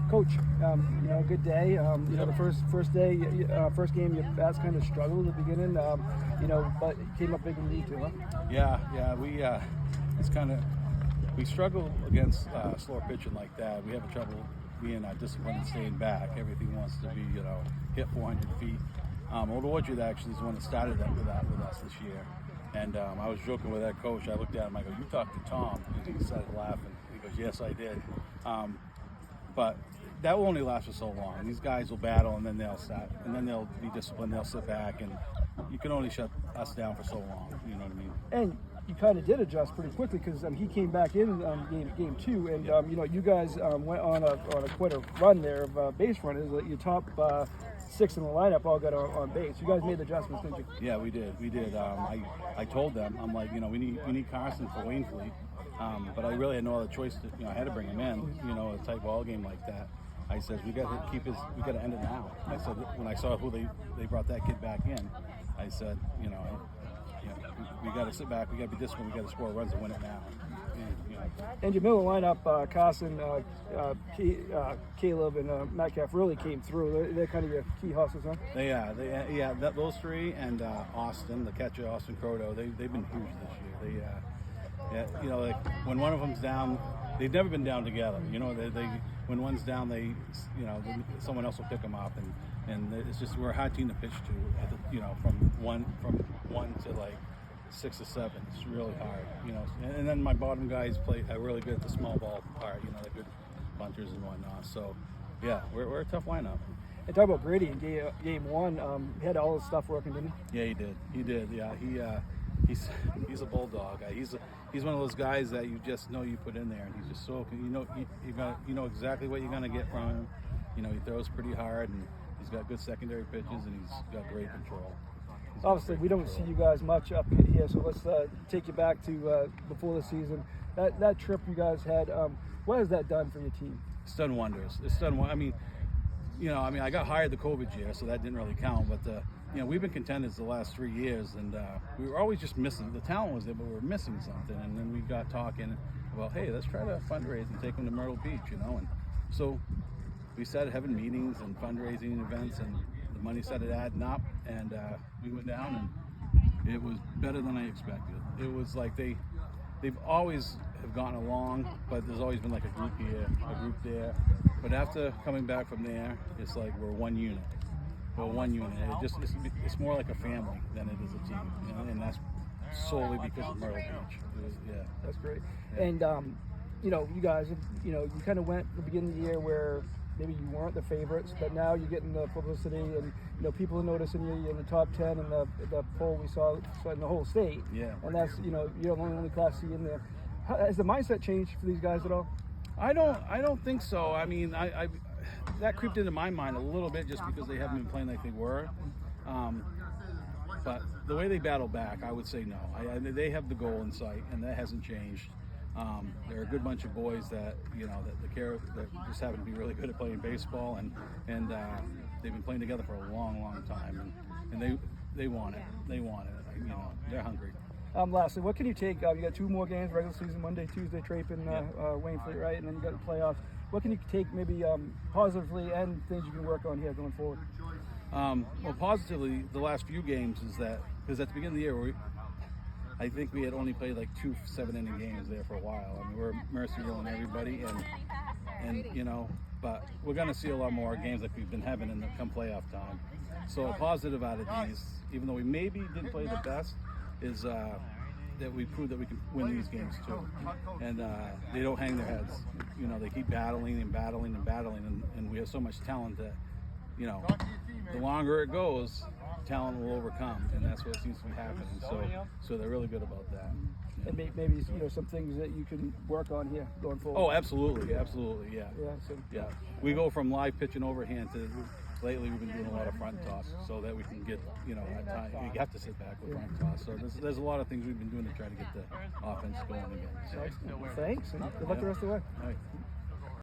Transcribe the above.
Coach, good day. The first day, first game, your bats kind of struggled at the beginning, but it came up big in lead too, huh? Yeah. We struggle against slower pitching like that. We have trouble being disciplined and staying back. Everything wants to be, hit 400 feet. Old Orchard actually is the one that started that with us this year. And I was joking with that coach. I looked at him. I go, "You talked to Tom?" And he started laughing. He goes, "Yes, I did." But that will only last for so long. These guys will battle, and then they'll stop, and then they'll be disciplined. They'll sit back, and you can only shut us down for so long. You know what I mean? And you kind of did adjust pretty quickly because he came back in game two, and you guys went on quite a run there of base runners. Your top 6 in the lineup all got on base. You guys made the adjustments, didn't you? Yeah, we did. I told them, I'm like, we need Carson for Wainfleet, but I really had no other choice. I had to bring him in. A tight ball game like that. I said, we got to end it now. I said, when I saw who they brought that kid back in, I said, we got to sit back, we got to be disciplined, we got to score runs and win it now. And your middle lineup, Carson, Caleb, and Metcalf really came through. They're kind of your key hustlers, huh? Those three and Austin, the catcher, Austin Croto, they've been huge this year. Like when one of them's down, they've never been down together. When one's down, someone else will pick them up, and it's just we're a hard team to pitch to. From one to like 6 or 7, it's really hard. And then my bottom guys play really good at the small ball part. They're good bunters and whatnot. So yeah, we're a tough lineup. And talk about Grady in game one. He had all his stuff working, didn't he? Yeah, he did. Yeah, he's a bulldog. He's one of those guys that you just know you put in there, and he's just so you know exactly what you're gonna get from him. He throws pretty hard, and he's got good secondary pitches, and he's got great control. Obviously, we don't see you guys much up here, so let's take you back to before the season. That trip you guys had, what has that done for your team? It's done wonders. I got hired the COVID year, so that didn't really count. But we've been contenders the last 3 years, and we were always just missing. The talent was there, but we were missing something. And then we got talking about, hey, let's try to fundraise and take them to Myrtle Beach, And so we started having meetings and fundraising events, and the money started adding up, and we went down, and it was better than I expected. It was like they've always have gotten along, but there's always been like a group here, a group there. But after coming back from there, it's like we're one unit. It's more like a family than it is a team, and that's solely because of Myrtle Beach. That's great. Yeah. And you guys, you kind of went at the beginning of the year where maybe you weren't the favorites, but now you're getting the publicity, and people are noticing you in the top 10 in the poll we saw in the whole state. Yeah. And that's you're the only Class C in there. Has the mindset changed for these guys at all? I don't think so. I mean, I that creeped into my mind a little bit just because they haven't been playing like they were. But the way they battle back, I would say no. They have the goal in sight, and that hasn't changed. They're a good bunch of boys that that just happen to be really good at playing baseball, and they've been playing together for a long time, and they want it. They're hungry. Lastly, what can you take? You got 2 more games, regular season, Monday, Tuesday, Trape and Wainfleet, right? And then you got the playoffs. What can you take maybe positively and things you can work on here going forward? Well, positively, the last few games is that, because at the beginning of the year, I think we had only played like 2 7-inning games there for a while. I mean, we're merciful on everybody, and but we're going to see a lot more games like we've been having in the come playoff time. So a positive out of these, even though we maybe didn't play the best, is that we proved that we can win these games too. And they don't hang their heads. They keep battling, and we have so much talent that, the longer it goes, talent will overcome, and that's what seems to be happening. So they're really good about that. And maybe some things that you can work on here going forward. Oh, absolutely, yeah. Yeah. We go from live pitching overhand to lately we've been doing a lot of front toss so that we can get, at time you have to sit back with front toss. So there's a lot of things we've been doing to try to get the offense going again. So, thanks, and good luck the rest of the way. All right.